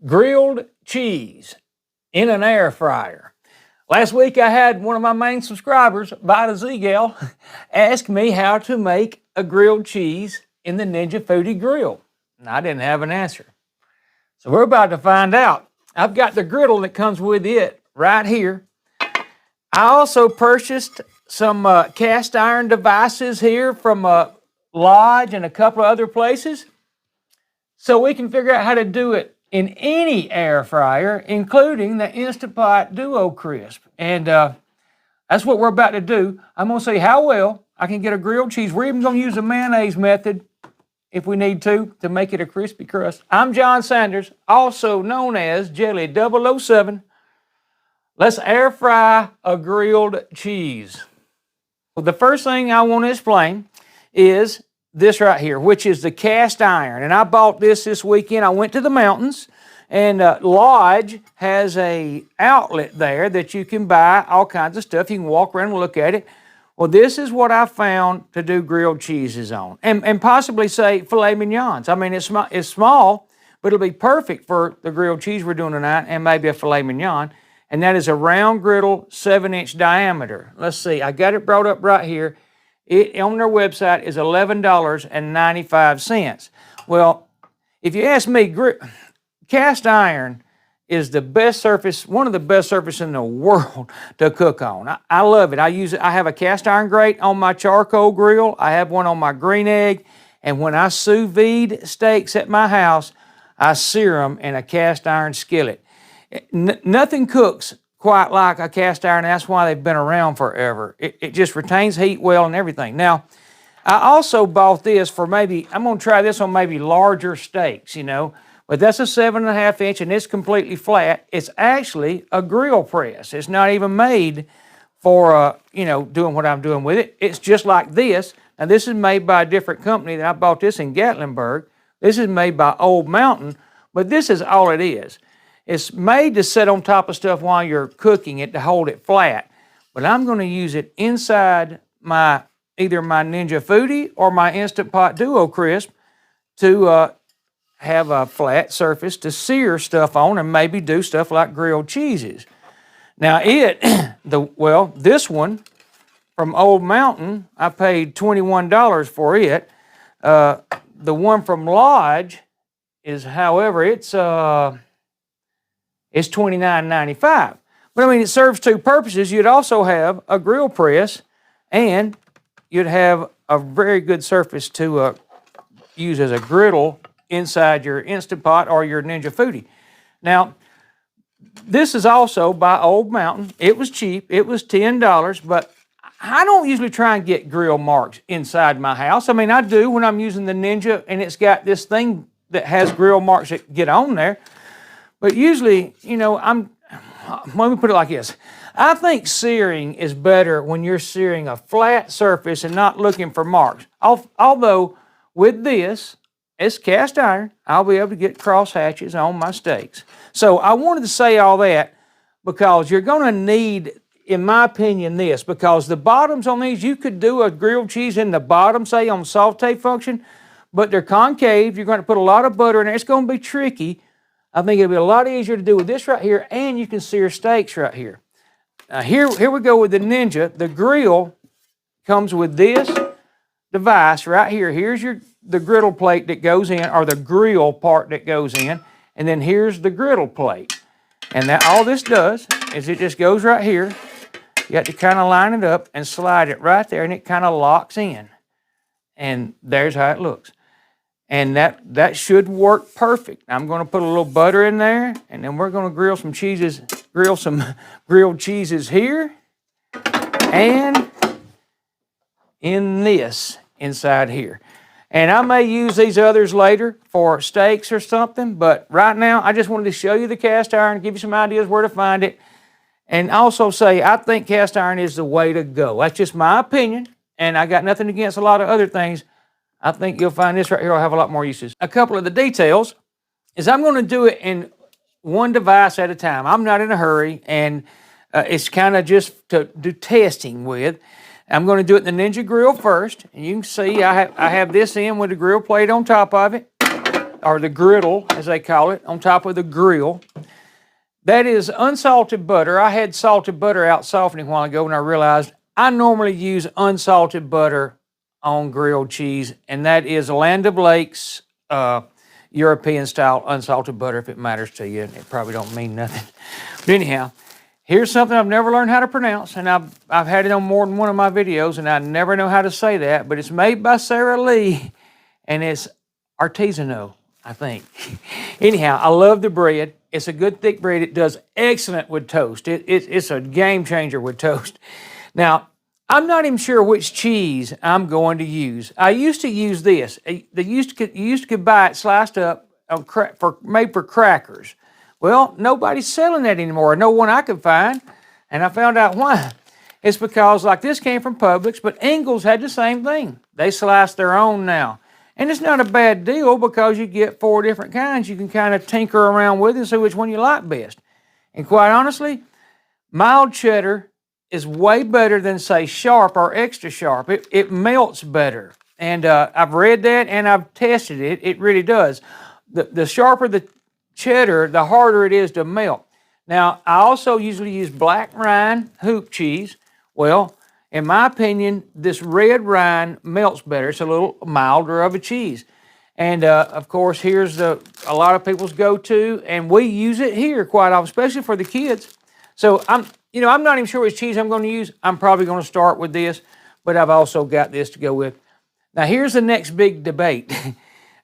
grilled cheese in an air fryer. Last week I had one of my main subscribers, Vita Z-Gal, ask me how to make a grilled cheese in the Ninja FOODI grill. And I didn't have an answer. So we're about to find out. I've got the griddle that comes with it right here. I also purchased some cast iron devices here from Lodge and a couple of other places, so we can figure out how to do it in any air fryer, including the Instant Pot Duo Crisp. And that's what we're about to do. I'm going to see how well I can get a grilled cheese. We're even going to use the mayonnaise method if we need to make it a crispy crust. I'm John Sanders, also known as Jelly 007. Let's air fry a grilled cheese. The first thing I want to explain is this right here, which is the cast iron. And I bought this weekend. I went to the mountains, and Lodge has a outlet there that you can buy all kinds of stuff. You can walk around and look at it. Well, this is what I found to do grilled cheeses on, and possibly say filet mignons. I mean, it's small, but it'll be perfect for the grilled cheese we're doing tonight, and maybe a filet mignon. And that is a round griddle, 7-inch diameter. Let's see, I got it brought up right here. It on their website is $11.95. Well, if you ask me, cast iron is the best surface, one of the best surfaces in the world to cook on. I love it. I use it. I have a cast iron grate on my charcoal grill. I have one on my green egg. And when I sous vide steaks at my house, I sear them in a cast iron skillet. Nothing cooks quite like a cast iron. That's why they've been around forever. It just retains heat well and everything. Now, I also bought this for maybe, I'm going to try this on maybe larger steaks, but that's a 7.5 inch and it's completely flat. It's actually a grill press. It's not even made for, doing what I'm doing with it. It's just like this. Now, this is made by a different company. I bought this in Gatlinburg. This is made by Old Mountain, but this is all it is. It's made to sit on top of stuff while you're cooking it to hold it flat. But I'm going to use it inside either my Ninja FOODI or my Instant Pot Duo Crisp to have a flat surface to sear stuff on and maybe do stuff like grilled cheeses. Now this one from Old Mountain, I paid $21 for it. The one from Lodge is, however, it's $29.95. But I mean, it serves two purposes. You'd also have a grill press, and you'd have a very good surface to use as a griddle inside your Instant Pot or your Ninja FOODI. Now, this is also by Old Mountain. It was cheap. It was $10, but I don't usually try and get grill marks inside my house. I mean, I do when I'm using the Ninja, and it's got this thing that has grill marks that get on there. But usually, let me put it like this. I think searing is better when you're searing a flat surface and not looking for marks. Although with this, it's cast iron, I'll be able to get cross hatches on my steaks. So I wanted to say all that because you're going to need, in my opinion, this. Because the bottoms on these, you could do a grilled cheese in the bottom, say on saute function, but they're concave. You're going to put a lot of butter in there. It's going to be tricky. I think it'll be a lot easier to do with this right here, and you can sear steaks right here. Now here we go with the Ninja. The grill comes with this device right here. Here's the griddle plate that goes in, or the grill part that goes in, and then here's the griddle plate. And all this does is it just goes right here. You have to kind of line it up and slide it right there, and it kind of locks in. And there's how it looks. And that should work perfect. I'm going to put a little butter in there, and then we're going to grill some grilled cheeses here and in this inside here. And I may use these others later for steaks or something, but right now I just wanted to show you the cast iron, give you some ideas where to find it, and also say I think cast iron is the way to go. That's just my opinion, and I got nothing against a lot of other things. I think you'll find this right here will have a lot more uses. A couple of the details is I'm going to do it in one device at a time. I'm not in a hurry, and it's kind of just to do testing with. I'm going to do it in the Ninja grill first, and you can see I have this in with the grill plate on top of it. or the griddle, as they call it, on top of the grill. That is unsalted butter. I had salted butter out softening a while ago, and I realized I normally use unsalted butter on grilled cheese, and that is Land O'Lakes European style unsalted butter, if it matters to you. It probably don't mean nothing. But anyhow, here's something I've never learned how to pronounce, and I've had it on more than one of my videos, and I never know how to say that, but it's made by Sara Lee, and it's artisanal, I think. Anyhow, I love the bread. It's a good thick bread. It does excellent with toast. It's a game changer with toast. Now, I'm not even sure which cheese I'm going to use. I used to use this. You used to buy it sliced up made for crackers. Well, nobody's selling that anymore. No one I could find, and I found out why. It's because, like, this came from Publix, but Ingles had the same thing. They slice their own now. And it's not a bad deal because you get 4 different kinds. You can kind of tinker around with it and see which one you like best. And quite honestly, mild cheddar is way better than, say, sharp or extra sharp. It melts better. And I've read that and I've tested it. It really does. The sharper the cheddar, the harder it is to melt. Now, I also usually use black rind hoop cheese. Well, in my opinion, this red rind melts better. It's a little milder of a cheese. And, of course, here's a lot of people's go-to, and we use it here quite often, especially for the kids. So, I'm not even sure which cheese I'm going to use. I'm probably going to start with this, but I've also got this to go with. Now, here's the next big debate.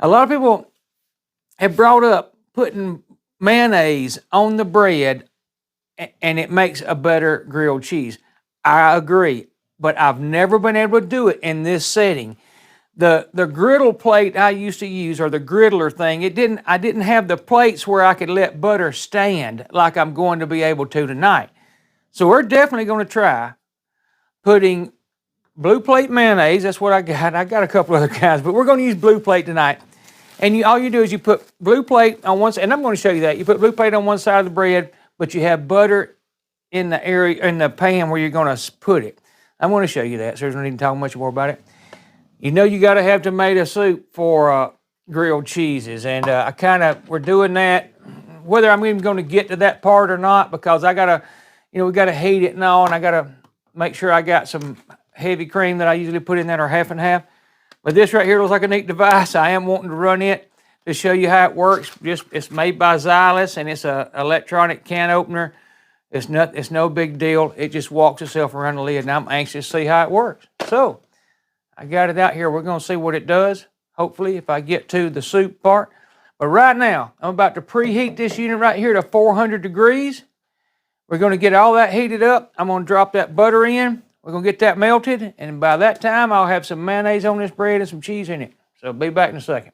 A lot of people have brought up putting mayonnaise on the bread, and it makes a better grilled cheese. I agree. But I've never been able to do it in this setting. The griddle plate I used to use, or the griddler thing, I didn't have the plates where I could let butter stand like I'm going to be able to tonight. So we're definitely going to try putting blue plate mayonnaise. That's what I got. I got a couple other kinds, but we're going to use blue plate tonight. And all you do is you put blue plate on one side, and I'm going to show you that. You put blue plate on one side of the bread, but you have butter in the area, in the pan where you're going to put it. I'm going to show you that, so there's no need to talk much more about it. You know you got to have tomato soup for grilled cheeses, and we're doing that, whether I'm even going to get to that part or not, because I got to, we got to heat it and all, and I got to make sure I got some heavy cream that I usually put in that, or half and half. But this right here looks like a neat device. I am wanting to run it to show you how it works. It's made by Xylus, and it's an electronic can opener. It's no big deal. It just walks itself around the lid, and I'm anxious to see how it works. So, I got it out here. We're going to see what it does, hopefully, if I get to the soup part. But right now, I'm about to preheat this unit right here to 400 degrees. We're going to get all that heated up. I'm going to drop that butter in. We're going to get that melted, and by that time, I'll have some mayonnaise on this bread and some cheese in it. So, be back in a second.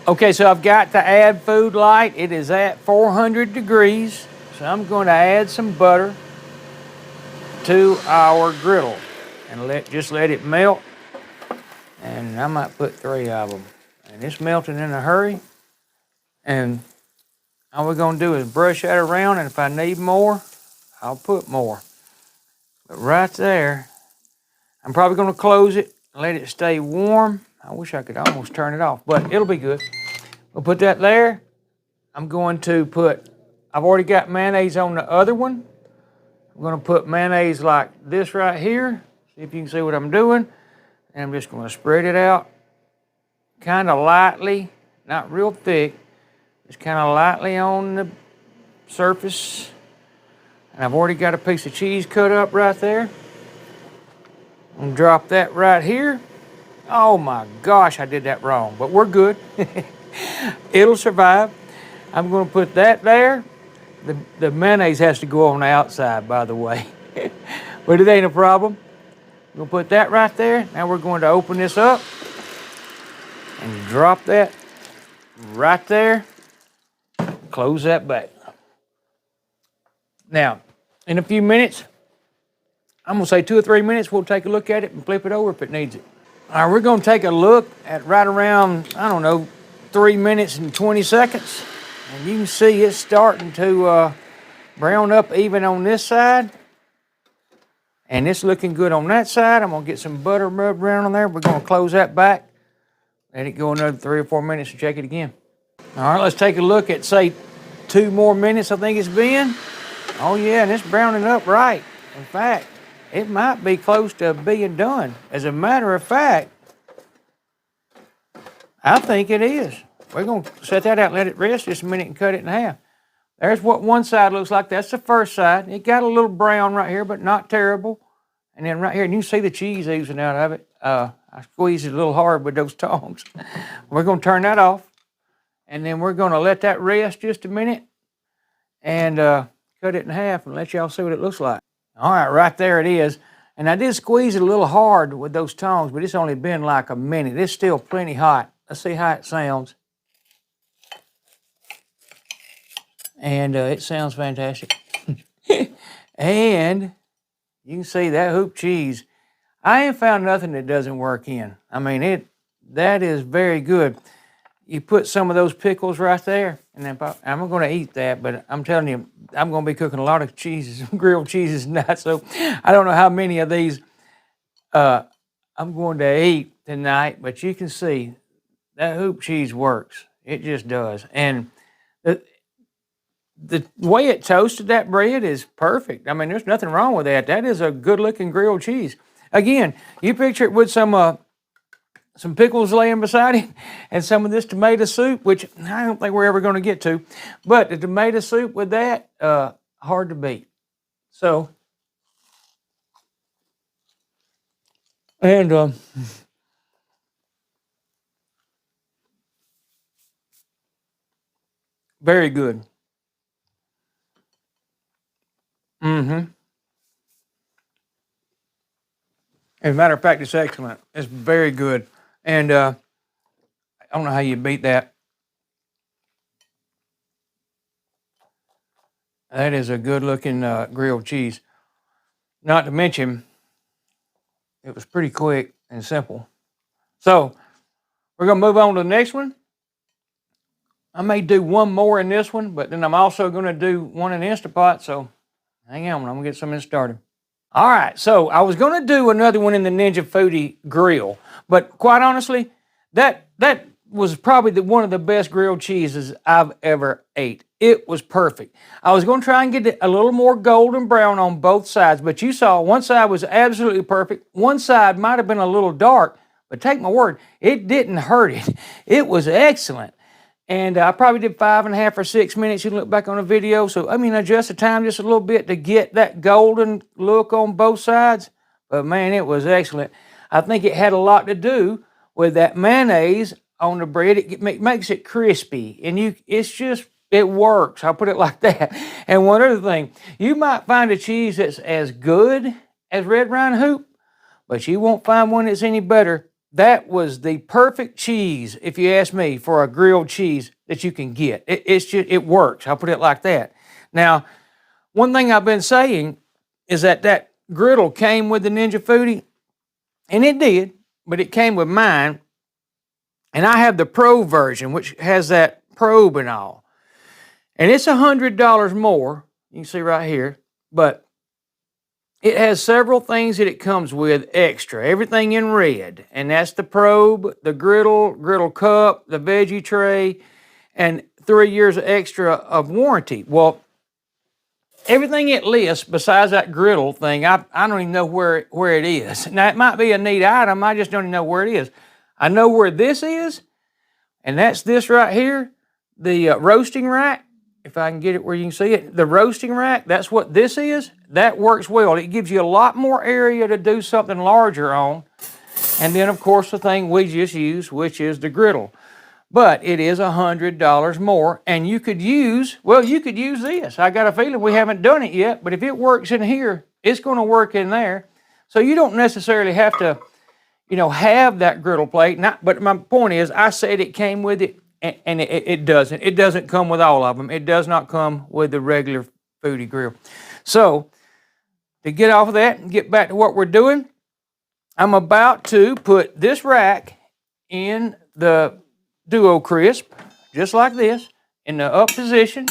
Okay, so I've got to add food light. It is at 400 degrees. So I'm going to add some butter to our griddle and just let it melt. And I might put 3 of them. And it's melting in a hurry. And all we're going to do is brush that around, and if I need more, I'll put more. But right there, I'm probably going to close it and let it stay warm. I wish I could almost turn it off, but it'll be good. We'll put that there. I'm going to I've already got mayonnaise on the other one. I'm going to put mayonnaise like this right here. See if you can see what I'm doing. And I'm just going to spread it out kind of lightly, not real thick, just kind of lightly on the surface. And I've already got a piece of cheese cut up right there. I'm going to drop that right here. Oh my gosh, I did that wrong, but we're good. It'll survive. I'm going to put that there. The mayonnaise has to go on the outside, by the way. But it ain't a problem. We'll put that right there. Now we're going to open this up and drop that right there. Close that back. Now, in a few minutes, I'm going to say 2 or 3 minutes, we'll take a look at it and flip it over if it needs it. All right, we're going to take a look at right around, 3 minutes and 20 seconds. And you can see it's starting to brown up even on this side. And it's looking good on that side. I'm going to get some butter rubbed around on there. We're going to close that back. Let it go another 3 or 4 minutes and check it again. All right, let's take a look at, say, 2 more minutes, I think it's been. Oh yeah, and it's browning up right. In fact, it might be close to being done. As a matter of fact, I think it is. We're going to set that out and let it rest just a minute and cut it in half. There's what one side looks like. That's the first side. It got a little brown right here, but not terrible. And then right here, and you can see the cheese oozing out of it. I squeezed it a little hard with those tongs. We're going to turn that off. And then we're going to let that rest just a minute and cut it in half and let y'all see what it looks like. All right, right there it is. And I did squeeze it a little hard with those tongs, but it's only been like a minute. It's still plenty hot. Let's see how it sounds. And it sounds fantastic. And you can see that hoop cheese. I ain't found nothing that doesn't work in. I mean, that is very good. You put some of those pickles right there, and then I'm going to eat that, but I'm telling you, I'm going to be cooking a lot of cheeses, grilled cheeses tonight, so I don't know how many of these I'm going to eat tonight, but you can see that hoop cheese works. It just does. And the way it toasted that bread is perfect. I mean, there's nothing wrong with that. That is a good-looking grilled cheese. Again, you picture it with some pickles laying beside it and some of this tomato soup, which I don't think we're ever going to get to. But the tomato soup with that, hard to beat. So, and very good. Mm-hmm. As a matter of fact, it's excellent. It's very good. And I don't know how you beat that. That is a good-looking grilled cheese. Not to mention, it was pretty quick and simple. So, we're going to move on to the next one. I may do one more in this one, but then I'm also going to do one in the Instapot, so hang on, I'm going to get some of this started. All right, so I was going to do another one in the Ninja FOODI grill, but quite honestly, that was probably one of the best grilled cheeses I've ever ate. It was perfect. I was going to try and get it a little more golden brown on both sides, but you saw one side was absolutely perfect. One side might have been a little dark, but take my word, it didn't hurt it. It was excellent. And I probably did 5.5 or 6 minutes. You can look back on the video. So, I mean, adjust the time just a little bit to get that golden look on both sides. But, man, it was excellent. I think it had a lot to do with that mayonnaise on the bread. It makes it crispy. And it works. I'll put it like that. And one other thing, you might find a cheese that's as good as Red Rhine Hoop, but you won't find one that's any better. That was the perfect cheese, if you ask me, for a grilled cheese that you can get. It works. I'll put it like that. Now, one thing I've been saying is that griddle came with the Ninja FOODI, and it did, but it came with mine. And I have the Pro version, which has that probe and all. And it's $100 more. You can see right here, but it has several things that it comes with extra, everything in red. And that's the probe, the griddle cup, the veggie tray, and 3 years extra of warranty. Well, everything it lists besides that griddle thing, I don't even know where it is. Now, it might be a neat item. I just don't even know where it is. I know where this is, and that's this right here, the roasting rack. If I can get it where you can see it, the roasting rack, that's what this is. That works well. It gives you a lot more area to do something larger on. And then, of course, the thing we just used, which is the griddle. But it is $100 more, and you could use this. I got a feeling we haven't done it yet, but if it works in here, it's going to work in there. So you don't necessarily have to, have that griddle plate. But my point is, I said it came with it. And it doesn't. It doesn't come with all of them. It does not come with the regular FOODI grill. So, to get off of that and get back to what we're doing, I'm about to put this rack in the Duo Crisp, just like this, in the up position.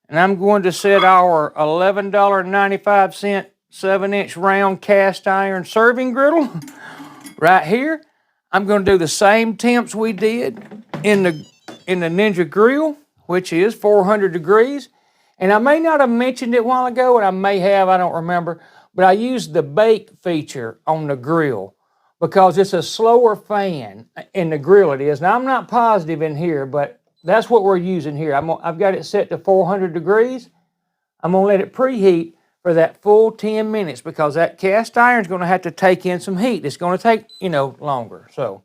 And I'm going to set our $11.95 7-inch round cast iron serving griddle right here. I'm going to do the same temps we did in the Ninja Grill, which is 400 degrees. And I may not have mentioned it a while ago, and I may have, I don't remember, but I used the bake feature on the grill because it's a slower fan in the grill it is. Now, I'm not positive in here, but that's what we're using here. I've got it set to 400 degrees. I'm going to let it preheat for that full 10 minutes because that cast iron is going to have to take in some heat. It's going to take, longer. So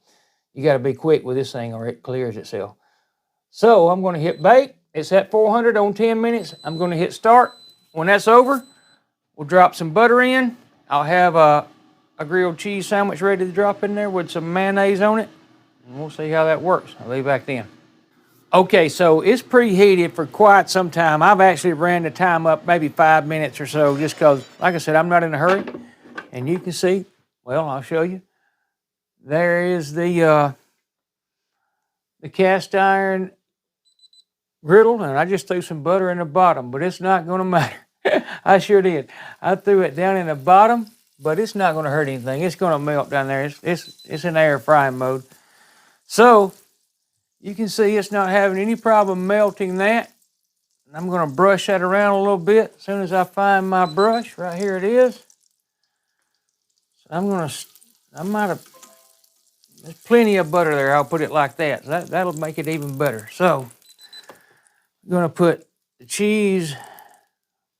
you got to be quick with this thing or it clears itself. So I'm going to hit bake. It's at 400 on 10 minutes. I'm going to hit start. When that's over, we'll drop some butter in. I'll have a grilled cheese sandwich ready to drop in there with some mayonnaise on it. And we'll see how that works. I'll leave back then. Okay, so it's preheated for quite some time. I've actually ran the time up maybe 5 minutes or so just because, like I said, I'm not in a hurry. And you can see, well, I'll show you. There is the cast iron griddle, and I just threw some butter in the bottom, but it's not going to matter. I sure did. I threw it down in the bottom, but it's not going to hurt anything. It's going to melt down there. It's in air frying mode. So you can see it's not having any problem melting that. I'm going to brush that around a little bit as soon as I find my brush. Right here it is. So there's plenty of butter there. I'll put it like that. That'll make it even better. So I'm going to put the cheese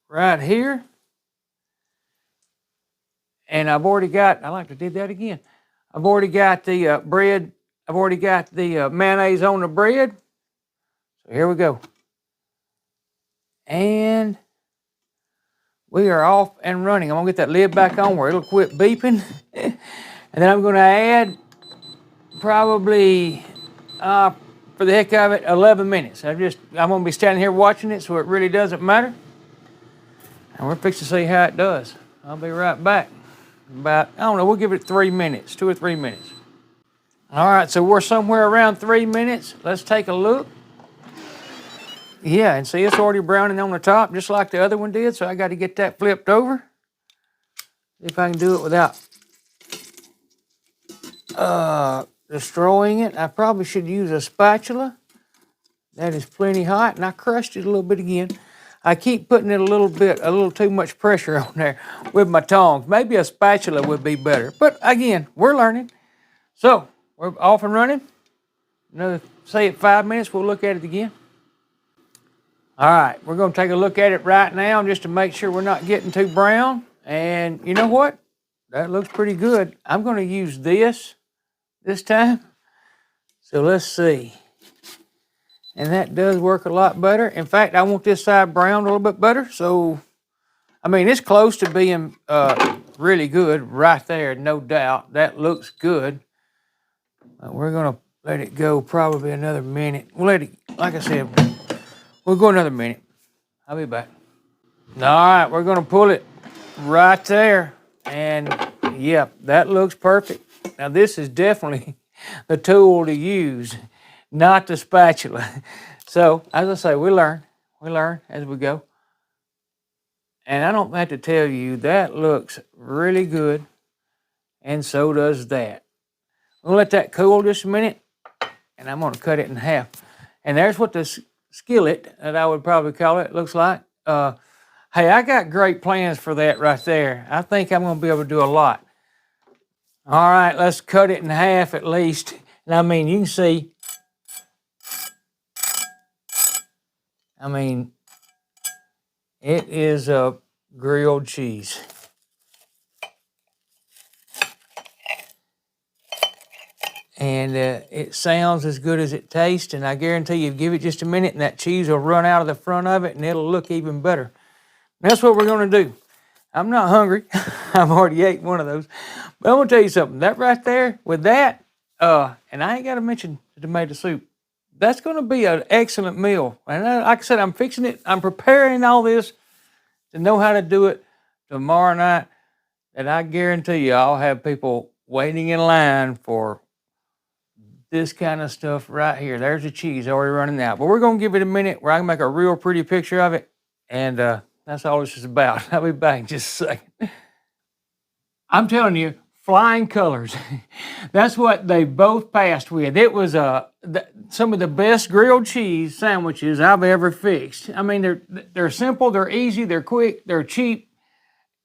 right here. And I've already got, I like to do that again. I've already got the bread. I've already got the mayonnaise on the bread. So here we go. And we are off and running. I'm going to get that lid back on where it'll quit beeping. And then I'm going to add probably, for the heck of it, 11 minutes. I'm going to be standing here watching it, so it really doesn't matter. And we're fixing to see how it does. I'll be right back. About, I don't know, we'll give it 3 minutes, 2 or 3 minutes. All right, so we're somewhere around 3 minutes. Let's take a look. Yeah, and see it's already browning on the top, just like the other one did, so I got to get that flipped over. See if I can do it without destroying it. I probably should use a spatula. That is plenty hot, and I crushed it a little bit again. I keep putting it a little too much pressure on there with my tongs. Maybe a spatula would be better, but again, we're learning. So we're off and running. Another, say it 5 minutes, we'll look at it again. All right, we're going to take a look at it right now just to make sure we're not getting too brown. And you know what? That looks pretty good. I'm going to use this time. So let's see. And that does work a lot better. In fact, I want this side browned a little bit better. So, I mean, it's close to being really good right there, no doubt. That looks good. We're going to let it go probably another minute. We'll let it, like I said, we'll go another minute. I'll be back. All right, we're going to pull it right there. And, yeah, that looks perfect. Now, this is definitely the tool to use, not the spatula. So, as I say, we learn as we go. And I don't have to tell you, that looks really good, and so does that. We'll let that cool just a minute, and I'm going to cut it in half. And there's what the skillet, that I would probably call it, looks like. Hey, I got great plans for that right there. I think I'm going to be able to do a lot. All right, let's cut it in half at least. And I mean, you can see, I mean, it is a grilled cheese. And it sounds as good as it tastes, and I guarantee you, give it just a minute and that cheese will run out of the front of it and it'll look even better. And that's what we're going to do. I'm not hungry. I've already ate one of those. But I'm going to tell you something. That right there, with that, and I ain't got to mention the tomato soup, that's going to be an excellent meal. And like I said, I'm fixing it. I'm preparing all this to know how to do it tomorrow night. And I guarantee you, I'll have people waiting in line for this kind of stuff right here. There's the cheese already running out. But we're going to give it a minute where I can make a real pretty picture of it. And that's all this is about. I'll be back in just a second. I'm telling you, flying colors. That's what they both passed with. It was some of the best grilled cheese sandwiches I've ever fixed. I mean, they're simple, they're easy, they're quick, they're cheap.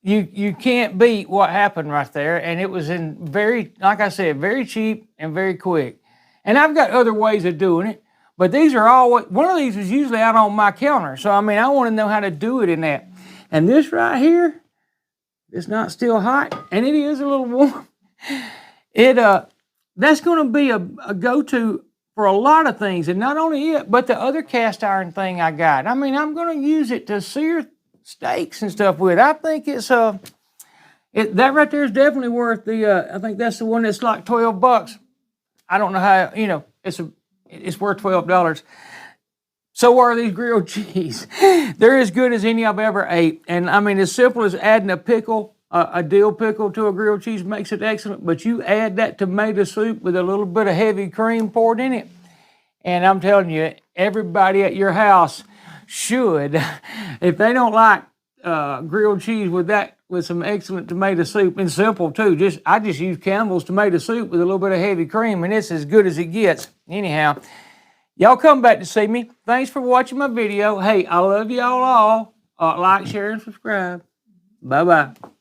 You can't beat what happened right there. And it was like I said, very cheap and very quick. And I've got other ways of doing it, but these are all, one of these is usually out on my counter. So, I mean, I want to know how to do it in that. And this right here, it's not still hot, and it is a little warm. That's going to be a go-to for a lot of things, and not only it, but the other cast iron thing I got. I mean, I'm going to use it to sear steaks and stuff with. I think it's that right there is definitely worth the. I think that's the one that's like $12. I don't know how it's worth $12. So are these grilled cheese. They're as good as any I've ever ate. And I mean, as simple as adding a pickle, a dill pickle to a grilled cheese makes it excellent. But you add that tomato soup with a little bit of heavy cream poured in it. And I'm telling you, everybody at your house should, if they don't like grilled cheese with some excellent tomato soup, and simple too. I just use Campbell's tomato soup with a little bit of heavy cream, and it's as good as it gets. Anyhow. Y'all come back to see me. Thanks for watching my video. Hey, I love y'all all. Like, share, and subscribe. Bye-bye.